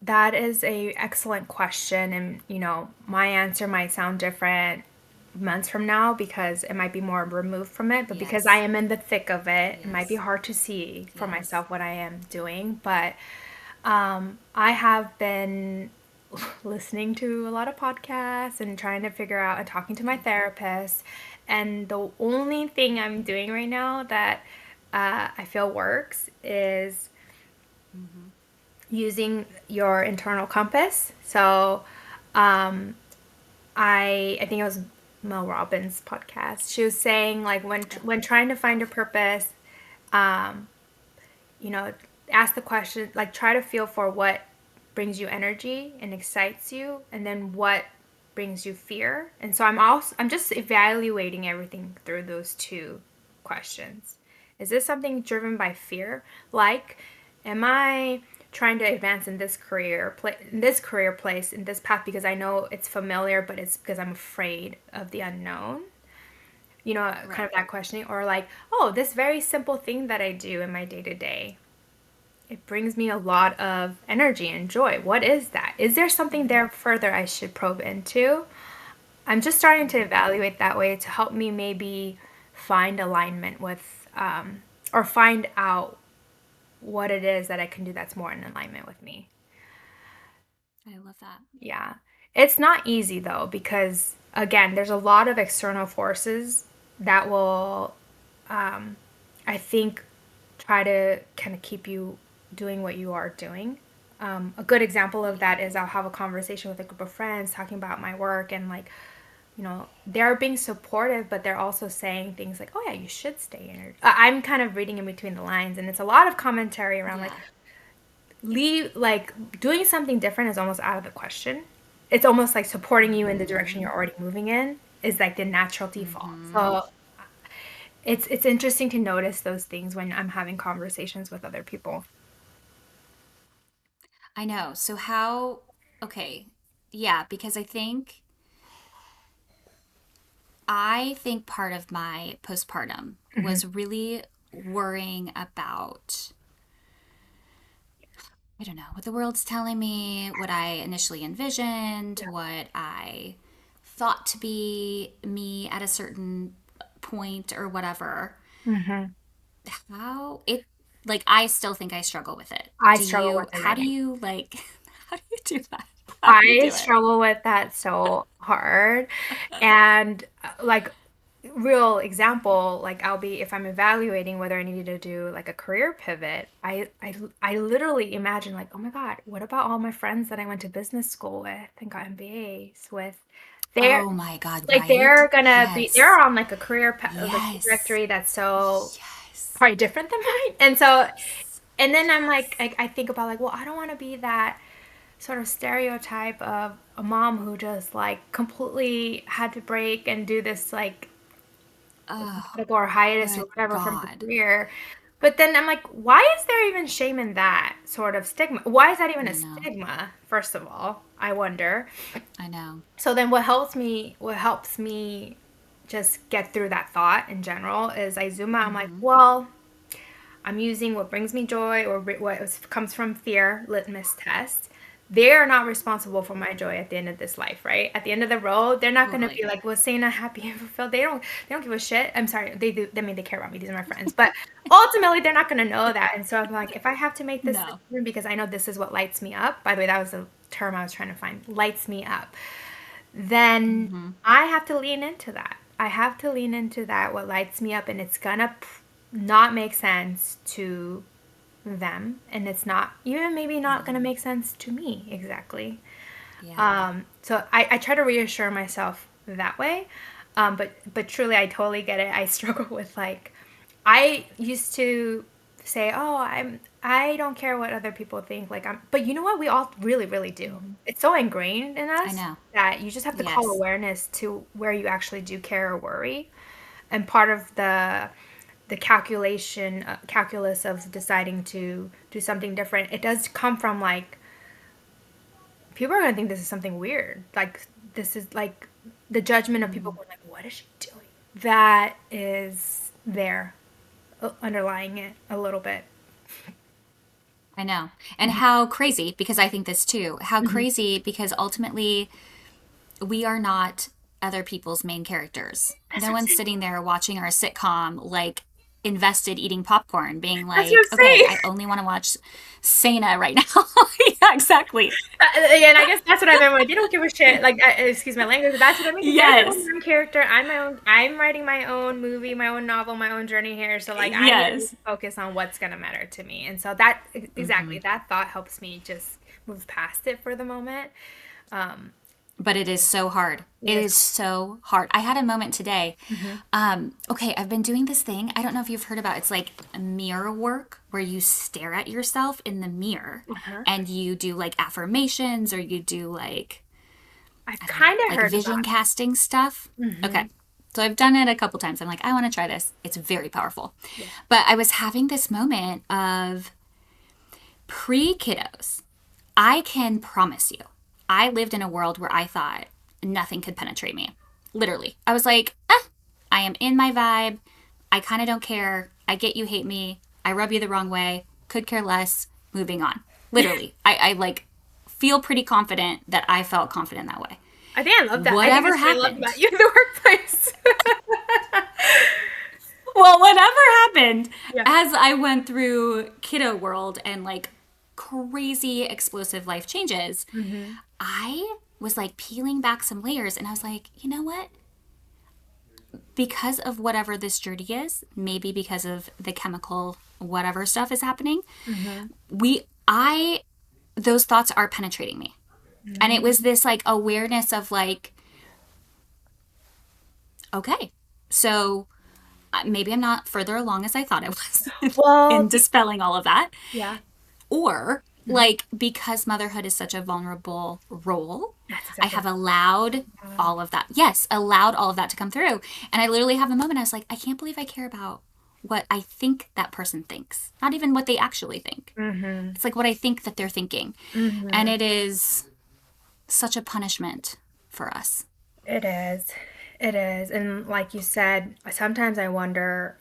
that is a excellent question, and my answer might sound different months from now because it might be more removed from it, but because I Yes. am in the thick of it, it might be Yes. hard to see for Yes. myself what I am doing. But I have been listening to a lot of podcasts and trying to figure out and talking to my therapist. And the only thing I'm doing right now that I feel works is Mm-hmm. using your internal compass. So um, I think it was Mel Robbins' podcast. She was saying like when trying to find a purpose, um, you know, ask the question, like try to feel for what brings you energy and excites you, and then what brings you fear. And so I'm just evaluating everything through those two questions. Is this something driven by fear? Like, am I trying to advance in this in this career place, in this path because I know it's familiar, but it's because I'm afraid of the unknown? Kind Right. of that questioning, or like, oh, this very simple thing that I do in my day to day, it brings me a lot of energy and joy. What is that? Is there something Mm-hmm. there further I should probe into? I'm just starting to Mm-hmm. evaluate that way to help me maybe find alignment with, or find out what it is that I can do that's more in alignment with me. I love that. Yeah. It's not easy though, because again, there's a lot of external forces that will, um, I think, try to kind of keep you doing what you are doing. A good example of Yeah. that is I'll have a conversation with a group of friends talking about my work, and like, they're being supportive, but they're also saying things like, oh yeah, you should stay in it. I'm kind of reading in between the lines, and it's a lot of commentary around like, Yeah. leave, like, doing something different is almost out of the question. It's almost like supporting you in the direction Mm-hmm. you're already moving in is like the natural default. Mm-hmm. So it's interesting to notice those things when I'm having conversations with other people. I know. So how, okay. Yeah, because I think part of my postpartum Hmm. was really worrying about, I don't know, what the world's telling me, what I initially envisioned, Yeah. what I thought to be me at a certain point or whatever. Hmm. How it, like, I still think I struggle with it. I struggle with it How right do now. you, like, how do you do that? How do you I do it? struggle with that so hard. And like, real example, like I'll be if I'm evaluating whether I need to do like a career pivot, I literally imagine like, oh my God, what about all my friends that I went to business school with and got MBAs with? They're Oh my God, like right? they're Yes. on like a like Yes. trajectory that's so Yes. probably different than mine. And so Yes. and then I'm like, Yes. I think about like, well, I don't want to be that sort of stereotype of a mom who just like completely had to break and do this like Oh, sabbatical or hiatus or good whatever from her God. career. But then I'm like, why is there even shame in that sort of stigma? Why is that even a I know. stigma? First of all, I wonder. I know. So then what helps me just get through that thought in general is I zoom out. I'm like, Mm-hmm. well, I'm using what brings me joy or comes from fear litmus test. They're not responsible for my joy at the end of this life, right? At the end of the road, they're not going to be Totally. like, "Was Saena happy and fulfilled?" They don't give a shit. I'm sorry, they do. I mean, they care about me. These are my friends, but ultimately, they're not going to know that. And so I'm like, if I have to make this No. decision because I know this is what lights me up. By the way, that was the term I was trying to find. Lights me up. then Mm-hmm. I have to lean into that. I have to lean into that, what lights me up, and it's gonna not make sense to them, and it's not even maybe not gonna make sense to me exactly. Yeah. So I try to reassure myself that way. But truly, I totally get it. I struggle with like, I used to say, oh, I don't care what other people think. Like but you know what? We all really, really do. Mm-hmm. It's so ingrained in I us know. that you just have to call Yes. awareness to where you actually do care or worry. And part of the calculus of deciding to do something different, it does come from like people are gonna think this is something weird. Like this is like the judgment of people Mm-hmm. going like, "What is she doing?" That is there, underlying it a little bit. I know. And how crazy, because I think this too, how Mhm. crazy because ultimately we are not other people's main characters. That's No what I'm one's saying. sitting there watching our sitcom like invested eating popcorn, being That's what like, I'm okay, saying. I only want to watch Saena right now. Yeah, exactly. And I guess that's what I meant when I don't give a shit. Like, excuse my language, but that's what I mean. Because they're their Yes. own character. I'm my own. I'm writing my own movie, my own novel, my own journey here. So, like, I need to Yes. focus on what's gonna matter to me. And so that Hmm. exactly that thought helps me just move past it for the moment. Um, But it is so hard. It yes. is so hard. I had a moment today. Mm-hmm. Okay, I've been doing this thing. I don't know if you've heard about it. It's like mirror work where you stare at yourself in the mirror Uh-huh. and you do like affirmations or you do like, I've I don't know, kind of like heard about vision casting stuff. it. Mm-hmm. Okay. So I've done it a couple times. I'm like, I want to try this. It's very powerful. Yeah. But I was having this moment of pre kiddos. I can promise you, I lived in a world where I thought nothing could penetrate me. Literally. I was like, I am in my vibe. I kind of don't care. I get you hate me. I rub you the wrong way. Could care less. Moving on. Literally. I like feel pretty confident that I felt confident that way. I think I love that. I think Whatever that's what I love happened, about you in the workplace. well, whatever happened Yeah. as I went through kiddo world and like crazy explosive life changes, Mm-hmm. I was like peeling back some layers and I was like, you know what? Because of whatever this journey is, maybe because of the chemical whatever stuff is happening, Mm-hmm. I those thoughts are penetrating me. And it was this like awareness of like, okay, so maybe I'm not further along as I thought I was Well, in dispelling all of that. yeah. Or Mhm. like because motherhood is such a vulnerable role, That's I exactly have allowed right. all of that. Yes, allowed all of that to come through. And I literally have a moment I was like, I can't believe I care about what I think that person thinks. Not even what they actually think. Mm-hmm. It's like what I think that they're thinking. And Mm-hmm. it is such a punishment for us. It is. It is. And like you said, sometimes I wonder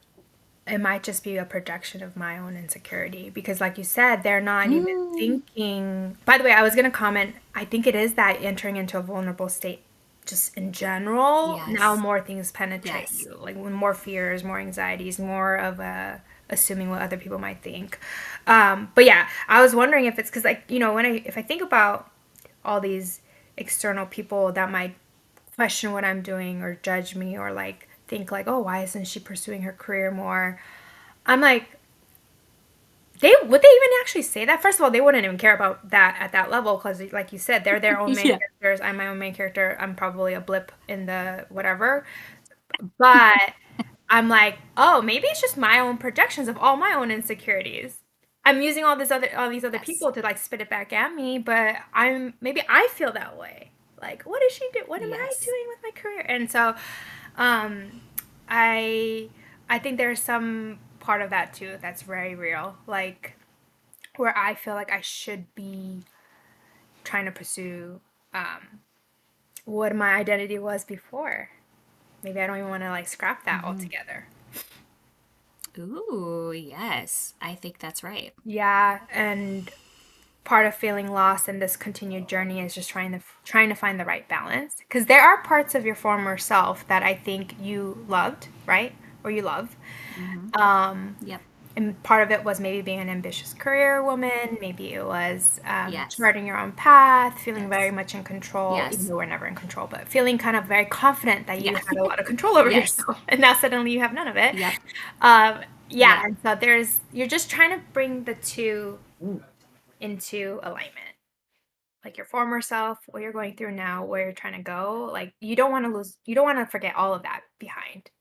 it might just be a projection of my own insecurity because like you said, they're not even Mm, thinking. By the way, I was going to comment, I think it is that entering into a vulnerable state just in general. Now yes. more things penetrate Yes. you, like more fears, more anxieties, more of a assuming what other people might think. But yeah, I was wondering if it's because like, when if I think about all these external people that might question what I'm doing or judge me or like think like, oh, why isn't she pursuing her career more? I'm like, they would they even actually say that? First of all, they wouldn't even care about that at that level because, like you said, they're their own main Yeah. characters. I'm my own main character. I'm probably a blip in the whatever. But I'm like, oh, maybe it's just my own projections of all my own insecurities. I'm using all these other Yes. people to like spit it back at me, but maybe I feel that way. Like, what is she doing? What am I Yes. doing with my career? And so, um, I I think there's some part of that too that's very real. Like where I feel like I should be trying to pursue what my identity was before. Maybe I don't even want to like scrap that altogether. Ooh, yes. I think that's right. Yeah, and part of feeling lost in this continued journey is just trying to find the right balance because there are parts of your former self that I think you loved, right? Or you love. Hmm. Um Yep. and part of it was maybe being an ambitious career woman. Maybe it was Yes. charting your own path, feeling very Yes. much in control, even Yes. though we're never in control, but feeling kind of very confident that you Yeah. had a lot of control over Yes. yourself. And now suddenly you have none of it. Yep. Yeah. Yep. And so you're just trying to bring the two into alignment. Like your former self, what you're going through now, where you're trying to go. Like you don't want to forget all of that behind.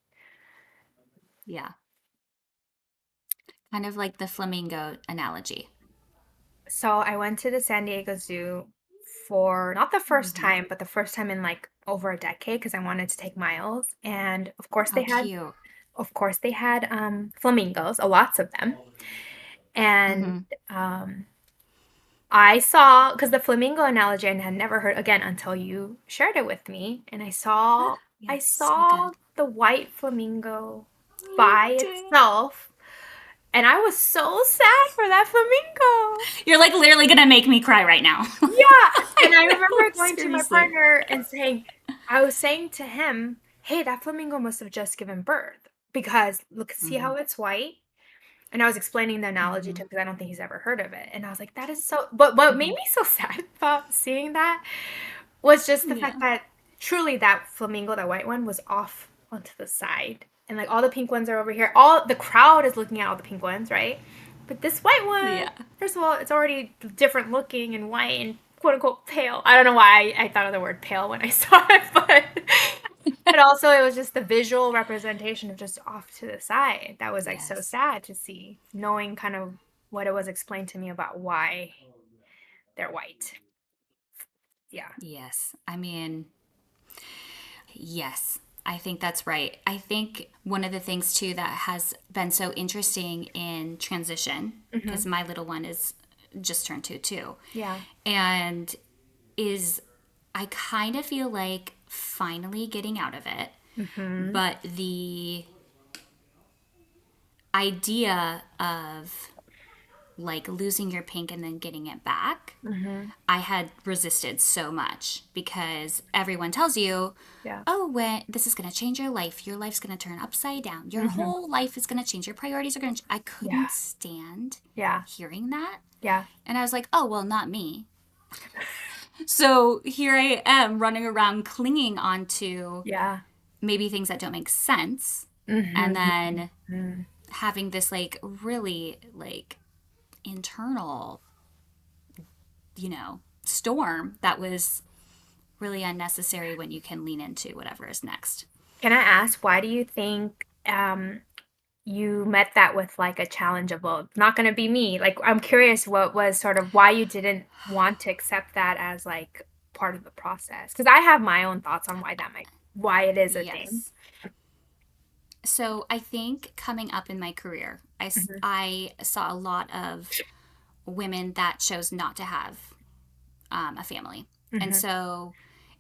Yeah. Kind of like the flamingo analogy. So I went to the San Diego Zoo for not the first Hmm. time, but the first time in like over a decade because I wanted to take Miles. And Oh, cute. of course they had flamingos, lots of them. And Hmm. um I saw because the flamingo analogy I had never heard again until you shared it with me, and I Yes, so saw good. the white flamingo You by did. itself, and I was so sad for that flamingo. You're like literally gonna make me cry right now. Yeah, and I I know, remember going to my seriously. partner and I was saying to him, "Hey, that flamingo must have just given birth because look, see Hmm. how it's white." And I was explaining the analogy to Hmm. him because I don't think he's ever heard of it, and I was like, "That is so." But what made Hmm. me so sad about seeing that was just the Yeah. fact that truly that flamingo, that white one, was off onto the side. And like all the pink ones are over here. All the crowd is looking at all the pink ones, right? But this white one, Yeah. first of all, it's already different looking and white and quote unquote pale. I don't know why I thought of the word pale when I saw it, but also it was just the visual representation of just off to the side. That was like so Yes. sad to see, knowing kind of what it was explained to me about why they're white. Yeah. Yes. I mean, yes. I think that's right. I think one of the things too that has been so interesting in transition, Hmm. because my little one is just turned two too, Yeah. and is I kind of feel like finally getting out of it, Hmm. but the idea of like losing your pink and then getting it back, Hmm. I had resisted so much because everyone tells you, Yeah. oh, when this is going to change your life's going to turn upside down. Your Hmm. whole life is going to change. Your priorities are going to I Yeah. couldn't stand Yeah. hearing that. Yeah. And I was like, oh, well, not me. So here I am running around clinging onto Yeah. maybe things that don't make sense. And Hmm. then Hmm. having this like really like internal, storm that was really unnecessary when you can lean into whatever is next. Can I ask, why do you think you met that with like a challenge of, well, it's not going to be me? Like, I'm curious what was sort of why you didn't want to accept that as like part of the process. Because I have my own thoughts on why it is a thing. Yes. So I think coming up in my career, Hmm. I saw a lot of women that chose not to have a family. And Hmm. so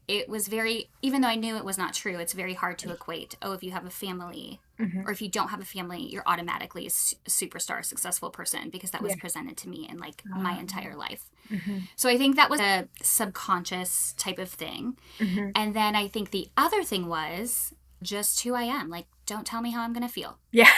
it was very, even though I knew it was not true, it's very hard to equate, oh, if you have a family Hmm. or if you don't have a family, you're automatically a superstar, successful person because that was Yeah. presented to me in like my entire life. Hmm. So I think that was a subconscious type of thing. Hmm. And then I think the other thing was just who I am. Like, don't tell me how I'm going to feel. Yeah.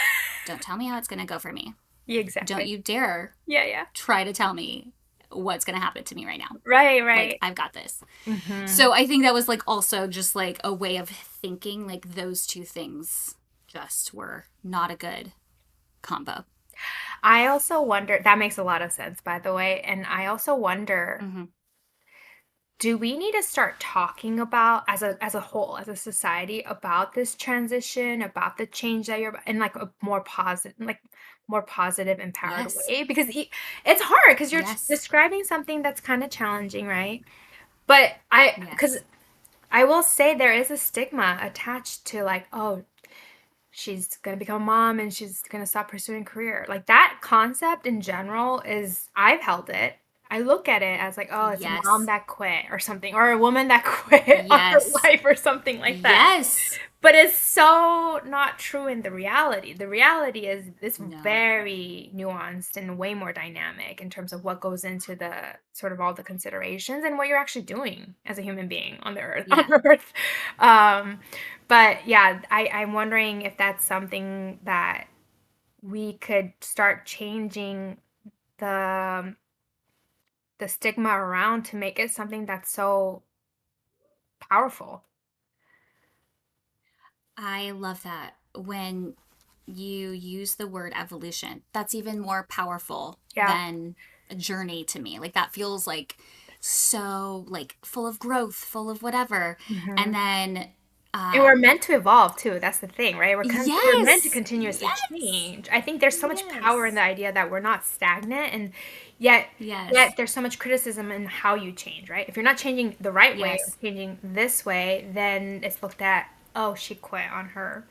Don't tell me how it's going to go for me. Yeah, Don't exactly. you dare Yeah. Yeah. try to tell me what's going to happen to me right now. Right. Like, Right. I've got this. Hmm. So I think that was like also just like a way of thinking, like those two things just were not a good combo. I also wonder, that makes a lot of sense, by the way. And I also wonder, Mm-hmm. do we need to start talking about as a whole, as a society, about this transition, about the change that you're in like a more positive, empowered Yes. way? Because it's hard because you're Yes. describing something that's kind of challenging, right? Because Yes. I will say there is a stigma attached to like, oh, she's gonna become a mom and she's gonna stop pursuing career. Like that concept in general is I've held it. I look at it as like, oh, it's a mom Yes. that quit or something, or a woman that quit on her Yes. life or something like that. Yes. But it's so not true in the reality. The reality is it's No. very nuanced and way more dynamic in terms of what goes into the sort of all the considerations and what you're actually doing as a human being on the earth on Yeah. earth. Um, but yeah, I'm wondering if that's something that we could start changing the the stigma around to make it something that's so powerful. I love that when you use the word evolution. That's even more powerful Yeah. than a journey to me. Like that feels like so like full of growth, full of whatever. And Mhm. then And we're um meant to evolve too. That's the thing, right? We're meant to yes. continuously Yes. change. I think there's so much power in Yes. the idea that we're not stagnant, and yet Yes. there's so much criticism in how you change, right? If you're not changing the right way or Yes. changing this way, then it's looked at, oh, she quit on her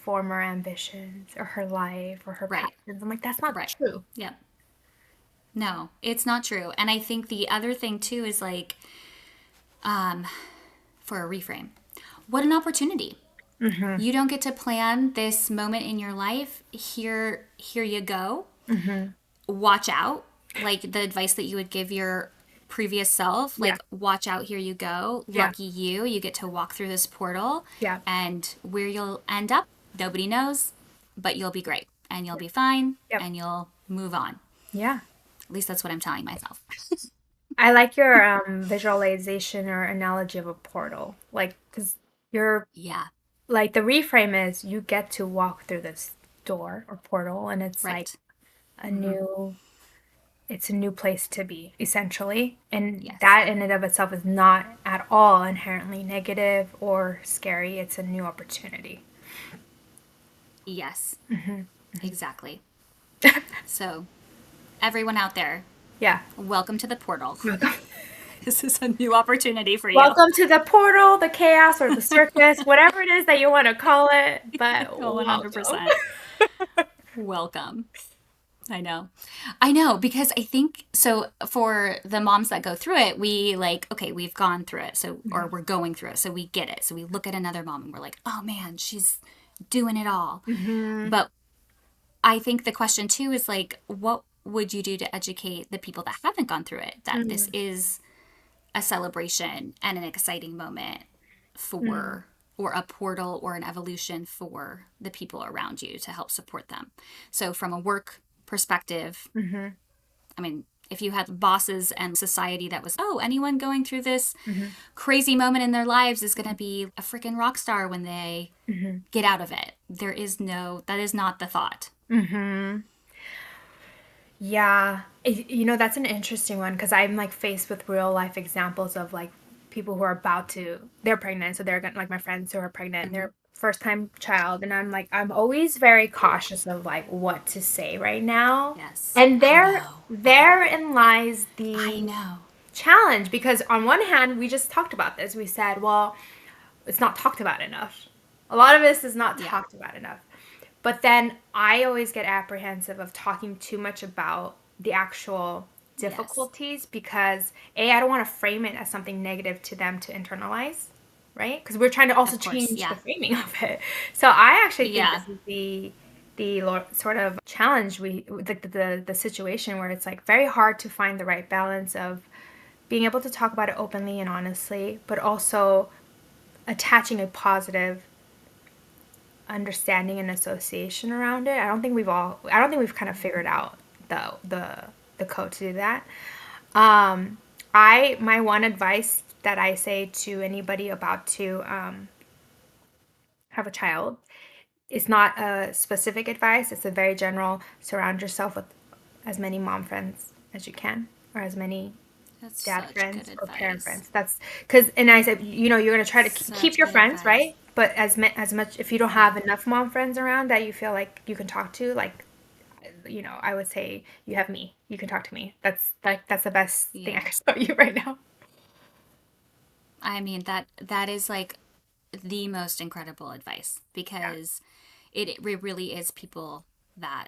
former ambitions or her life or her Right. passions. I'm like, that's not Right. true. Yep. No, it's not true. And I think the other thing too is like for a reframe. What an opportunity. Mhm. You don't get to plan this moment in your life. Here you go. Mhm. Watch out. Like the advice that you would give your previous self, Yeah. like watch out, here you go. Yeah. Lucky you. You get to walk through this portal Yeah. and where you'll end up, nobody knows, but you'll be great and you'll be fine Yep. and you'll move on. Yeah. At least that's what I'm telling myself. I like your visualization or analogy of a portal. Like, because you're Yeah, like the reframe is you get to walk through this door or portal, and it's like right. a new it's a new place to be, essentially. And Yes. that in and of itself is not at all inherently negative or scary. It's a new opportunity. Yes, exactly. So, everyone out there, Yeah. welcome to the portal. Welcome. This is a new opportunity for you. Welcome to the portal, the chaos, or the circus, whatever it is that you want to call it, but Oh, welcome. 100%. Welcome. I know. I know because I think so for the moms that go through it, we like, okay, we've gone through it. So, or we're going through it. So we get it. So we look at another mom and we're like, oh man, she's doing it all. Hmm. But I think the question too is like, what would you do to educate the people that haven't gone through it that this Hmm. is a celebration and an exciting moment Hmm. for, or a portal or an evolution for the people around you to help support them. So, from a work perspective, Hmm. I mean, if you had bosses and society that was, oh, anyone going through this Hmm. crazy moment in their lives is going to be a freaking rock star when they Hmm. get out of it. There is no, that is not the thought. Hmm. Yeah. That's an interesting one because I'm like faced with real life examples of like people who are they're pregnant. So they're gonna, like my friends who are pregnant and Mm-hmm. they're first time child. And I'm like, I'm always very cautious of like what to say right now. Yes. And I know. therein lies I the know. challenge because on one hand, we just talked about this. We said, well, it's not talked about enough. A lot of this is not Yeah. talked about enough. But then I always get apprehensive of talking too much about the actual Yes. difficulties because I don't want to frame it as something negative to them to internalize, right? Because we're trying to also Of course. change the Yeah. framing of it. So I actually think Yeah. this is sort of challenge the situation where it's like very hard to find the right balance of being able to talk about it openly and honestly, but also attaching a positive understanding and association around it. I don't think we've kind of figured out the code to do that. My one advice that I say to anybody about to have a child is not a specific advice. It's a very general. Surround yourself with as many mom friends as you can, or as many That's dad such good friends or parent advice. friends. That's because, and I said, you're gonna try to keep Such your good friends, advice. right? But as much if you don't Yeah. have enough mom friends around that you feel like you can talk to, like, I would say you have me. You can talk to me. That's the best thing I Yeah. can tell you right now. I mean that is like the most incredible advice Yeah. because it really is people that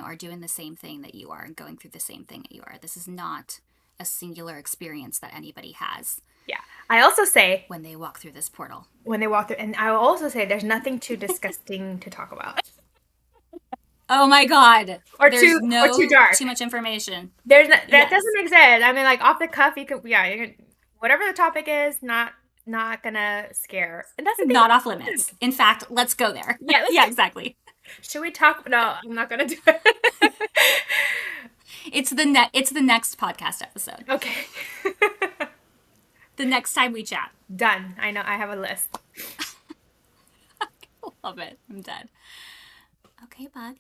are doing the same thing that you are and going through the same thing that you are. This is not a singular experience that anybody has Yeah. I also say when they walk through this portal. when they walk through, and I will also say there's nothing too disgusting to talk about, Oh my god. There's or too no dark. too much information. That Yes. doesn't exist. I mean, like off the cuff, you could, yeah, whatever the topic is, not gonna scare. And that's the thing Not about off kids. limits. In fact, let's go there. Yeah, let's Yeah, exactly. Should we talk? No, I'm not gonna do it. It's the next podcast episode. Okay. The next time we chat. Done. I know. I have a list. Love it. I'm dead. Okay, Bug.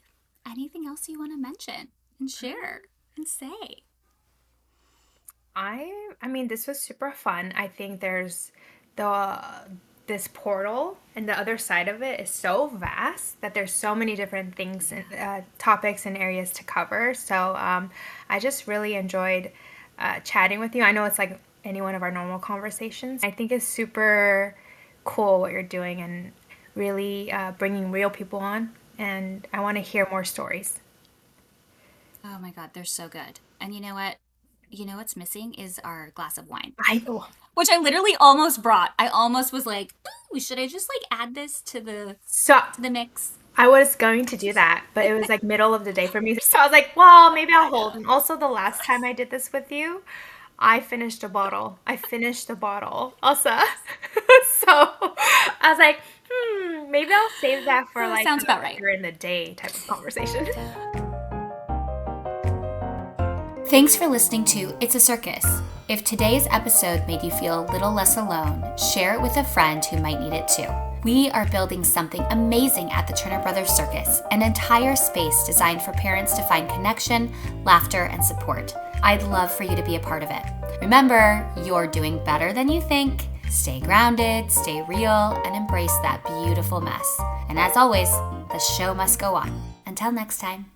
Anything else you want to mention and share and say? I mean, this was super fun. I think there's this portal, and the other side of it is so vast that there's so many different things and topics and areas to cover. So I just really enjoyed chatting with you. I know it's like any one of our normal conversations. I think it's super cool what you're doing and really bringing real people on. And I want to hear more stories. Oh my God, they're so good. And you know what? You know what's missing is our glass of wine. I know. Which I literally almost brought. I almost was like, ooh, should I just like add this to the mix? I was going to do that, but it was like middle of the day for me. So I was like, well, maybe I'll hold. And also the last time I did this with you, I finished a bottle. I finished a bottle, Elsa. So I was like, maybe I'll save that for like sounds about right. During the day type of conversation. Thanks for listening to It's a Circus. If today's episode made you feel a little less alone, share it with a friend who might need it too. We are building something amazing at the Turner Brothers Circus, an entire space designed for parents to find connection, laughter, and support. I'd love for you to be a part of it. Remember, you're doing better than you think. Stay grounded, stay real, and embrace that beautiful mess. And as always, the show must go on. Until next time.